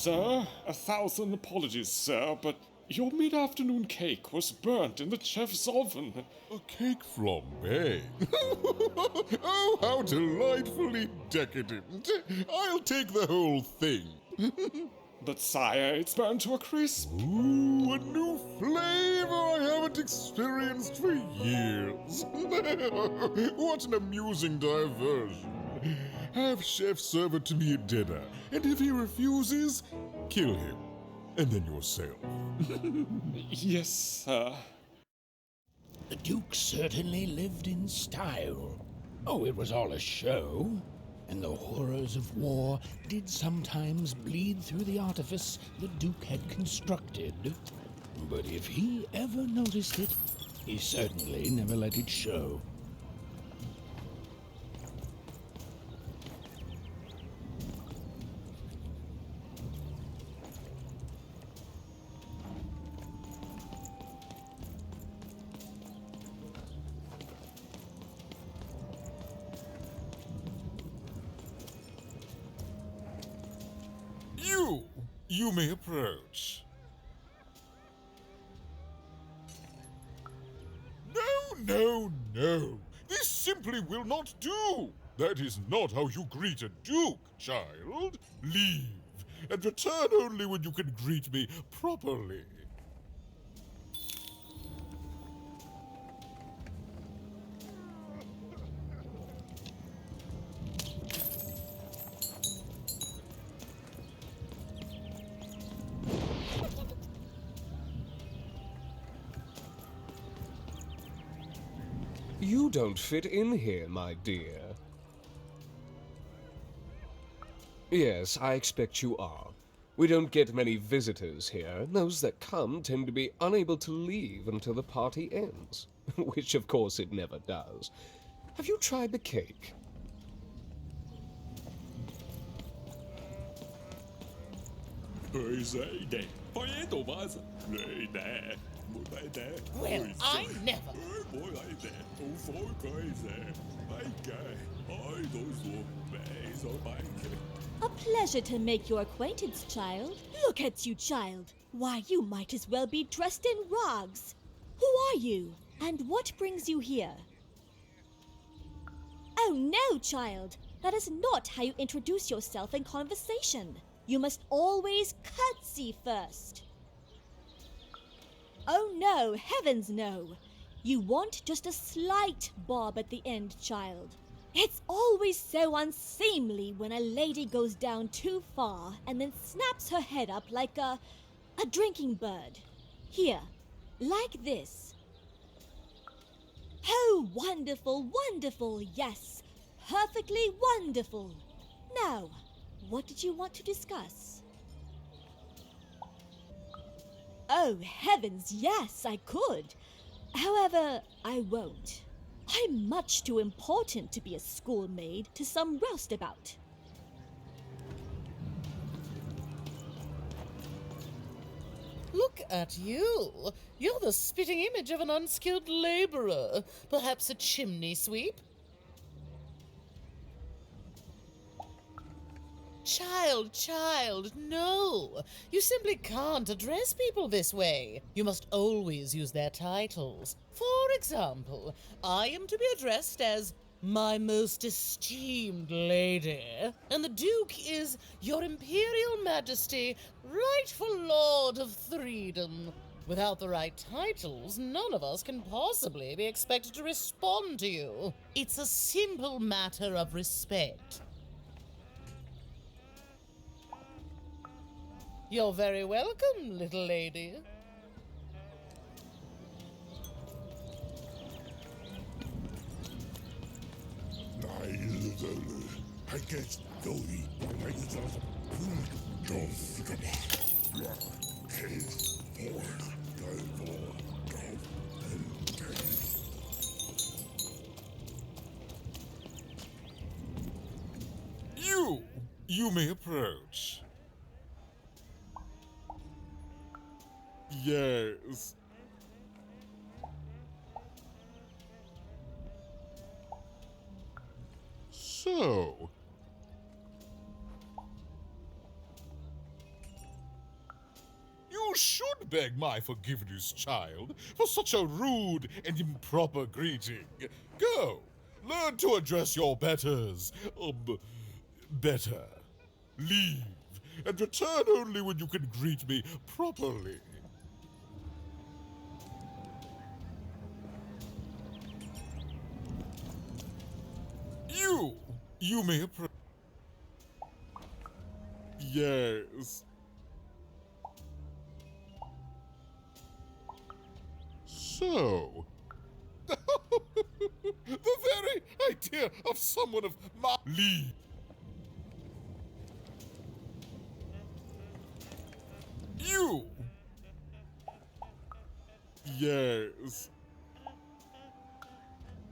Sir, 1,000 apologies, sir, but your mid-afternoon cake was burnt in the chef's oven. A cake flambe? Oh, how delightfully decadent! I'll take the whole thing. But sire, it's burnt to a crisp. Ooh, a new flavor I haven't experienced for years. What an amusing diversion. Have Chef serve it to me at dinner, and if he refuses, kill him. And then yourself. Yes, sir. The Duke certainly lived in style. Oh, it was all a show, and the horrors of war did sometimes bleed through the artifice the Duke had constructed. But if he ever noticed it, he certainly never let it show. You may approach. No. This simply will not do. That is not how you greet a duke, child. Leave, and return only when you can greet me properly. You don't fit in here, my dear. Yes, I expect you are. We don't get many visitors here. Those that come tend to be unable to leave until the party ends, which of course it never does. Have you tried the cake? Well, I never. A pleasure to make your acquaintance, child. Look at you, child. Why, you might as well be dressed in rags. Who are you? And what brings you here? Oh no, child. That is not how you introduce yourself in conversation. You must always curtsy first. Oh no, heavens no. You want just a slight bob at the end, child. It's always so unseemly when a lady goes down too far and then snaps her head up like a drinking bird. Here, like this. Oh, wonderful, wonderful, yes. Perfectly wonderful. Now, what did you want to discuss? Oh, heavens, yes, I could. However, I won't. I'm much too important to be a schoolmaid to some roustabout. Look at you. You're the spitting image of an unskilled laborer. Perhaps a chimney sweep? Child, no. You simply can't address people this way. You must always use their titles. For example, I am to be addressed as my most esteemed lady, and the Duke is your Imperial Majesty, rightful Lord of Freedom. Without the right titles, none of us can possibly be expected to respond to you. It's a simple matter of respect. You're very welcome, little lady. You may approach. Yes. So, beg my forgiveness, child, for such a rude and improper greeting. Go, learn to address your betters. Better. Leave, and return only when you can greet me properly. You may approach. Yes. So, the very idea of someone of my leave. You. Yes.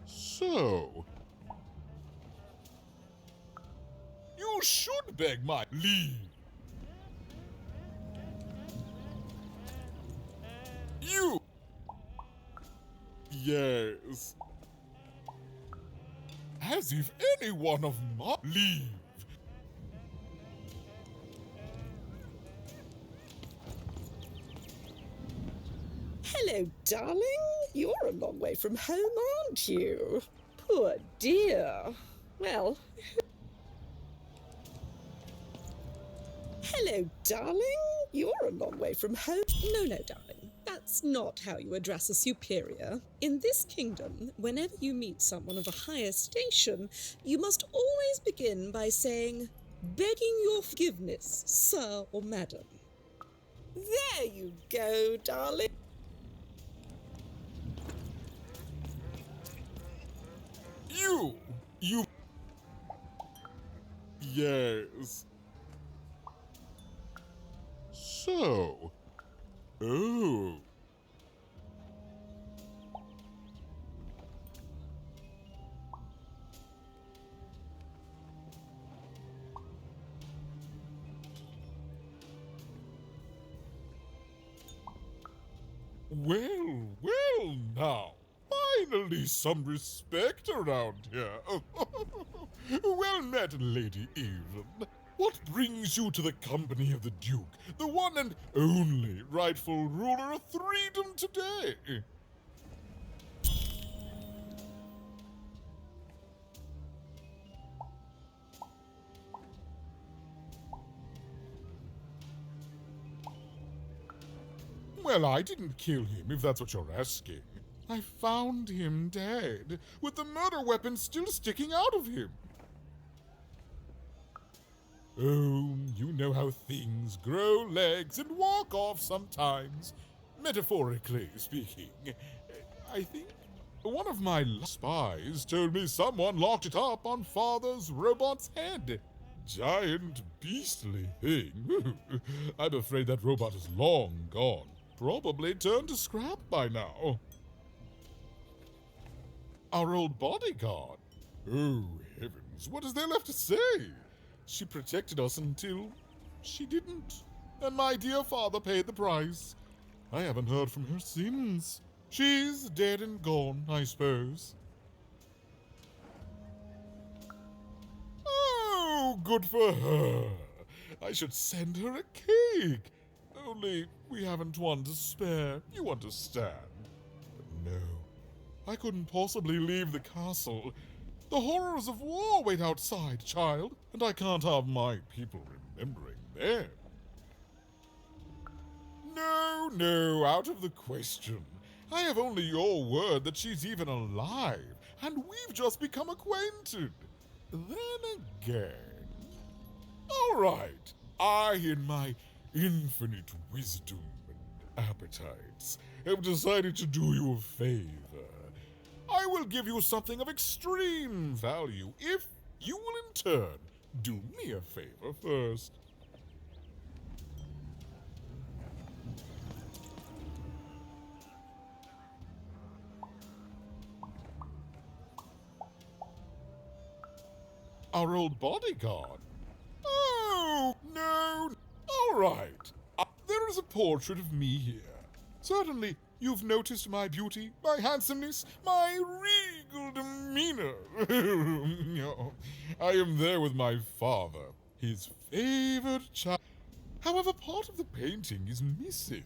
So, you should beg my leave. You. Yes. As if any one of my leave. Hello, darling. You're a long way from home, aren't you? Poor dear. Well... Hello, darling. You're a long way from home. No, darling. That's not how you address a superior. In this kingdom, whenever you meet someone of a higher station, you must always begin by saying, "Begging your forgiveness, sir or madam." There you go, darling. You. Yes. So. Oh. Well now. Finally some respect around here. Well met, Lady Evelyn. What brings you to the company of the Duke, the one and only rightful ruler of Threedom today? Well, I didn't kill him, if that's what you're asking. I found him dead, with the murder weapon still sticking out of him. Oh, you know how things grow legs and walk off sometimes. Metaphorically speaking. I think one of my spies told me someone locked it up on Father's robot's head. Giant, beastly thing. I'm afraid that robot is long gone. Probably turned to scrap by now. Our old bodyguard. Oh, heavens, what is there left to say? She protected us until she didn't. And my dear father paid the price. I haven't heard from her since. She's dead and gone, I suppose. Oh, good for her. I should send her a cake. Only we haven't one to spare, you understand. But no, I couldn't possibly leave the castle. The horrors of war wait outside, child, and I can't have my people remembering them. No, out of the question. I have only your word that she's even alive, and we've just become acquainted. Then again... All right, I, in my infinite wisdom and appetites, have decided to do you a favor. I will give you something of extreme value if you will in turn do me a favor first. Our old bodyguard? Oh, no. All right. There is a portrait of me here. Certainly, you've noticed my beauty, my handsomeness, my regal demeanor. I am there with my father, his favored child. However, part of the painting is missing.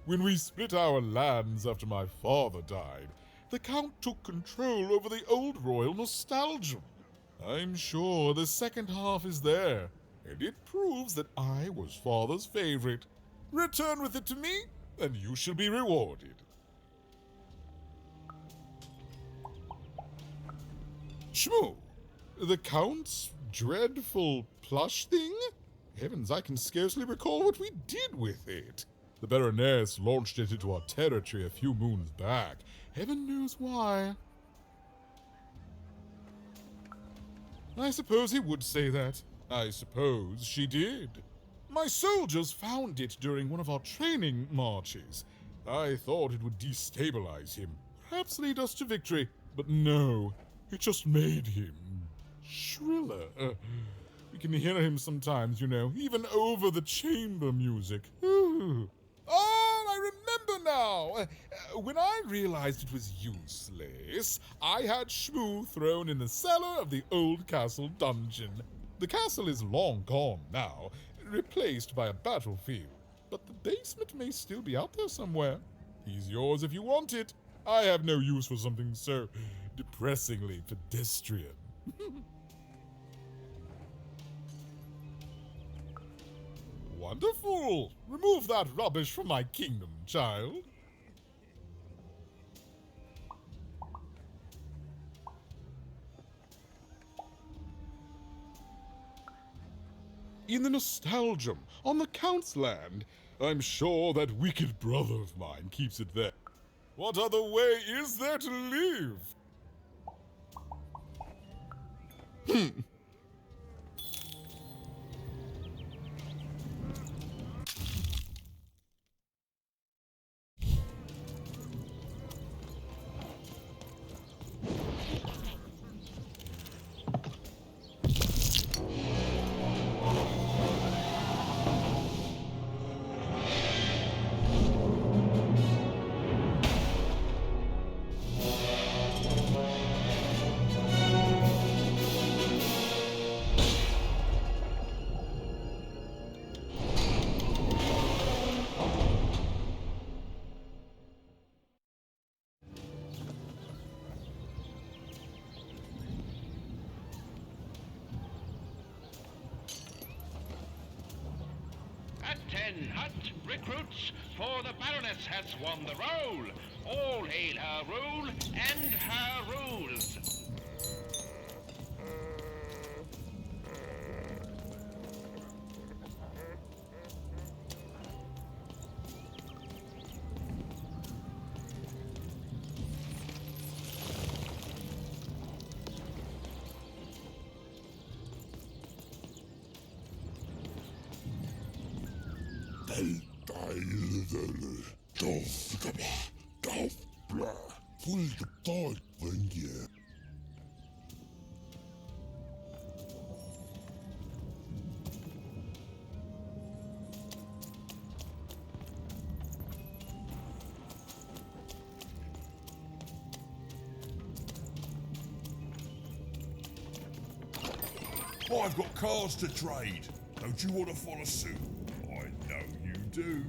When we split our lands after my father died, the Count took control over the old royal nostalgium. I'm sure the second half is there, and it proves that I was father's favorite. Return with it to me, and you shall be rewarded. Shmoo, the Count's dreadful plush thing? Heavens, I can scarcely recall what we did with it. The Baroness launched it into our territory a few moons back. Heaven knows why. I suppose he would say that. I suppose she did. My soldiers found it during one of our training marches. I thought it would destabilize him, perhaps lead us to victory. But no, it just made him shriller. We can hear him sometimes, you know, even over the chamber music. Ooh. Oh, I remember now! When I realized it was useless, I had Shmoo thrown in the cellar of the old castle dungeon. The castle is long gone now, replaced by a battlefield, but the basement may still be out there somewhere. He's yours if you want it. I have no use for something so depressingly pedestrian. Wonderful! Remove that rubbish from my kingdom, child. In the Nostalgium, on the Count's land, I'm sure that wicked brother of mine keeps it there. What other way is there to live? Ten hut recruits, for the Baroness has won the roll. All hail her rule and her rules. I've got cars to trade. Don't you want to follow suit? I know you do.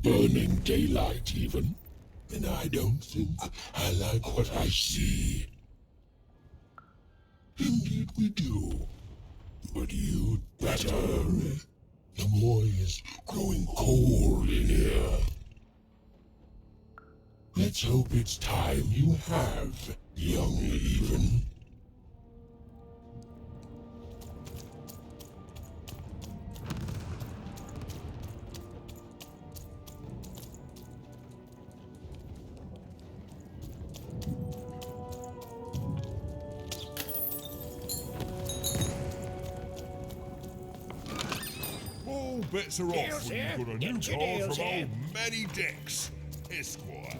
burning daylight, even. And I don't think I like what I see. Indeed we do. But you'd better hurry. The Moy is growing cold in here. Let's hope it's time you have, young even. All bets are off when you've got a new car from old Manny Dex, Esquire.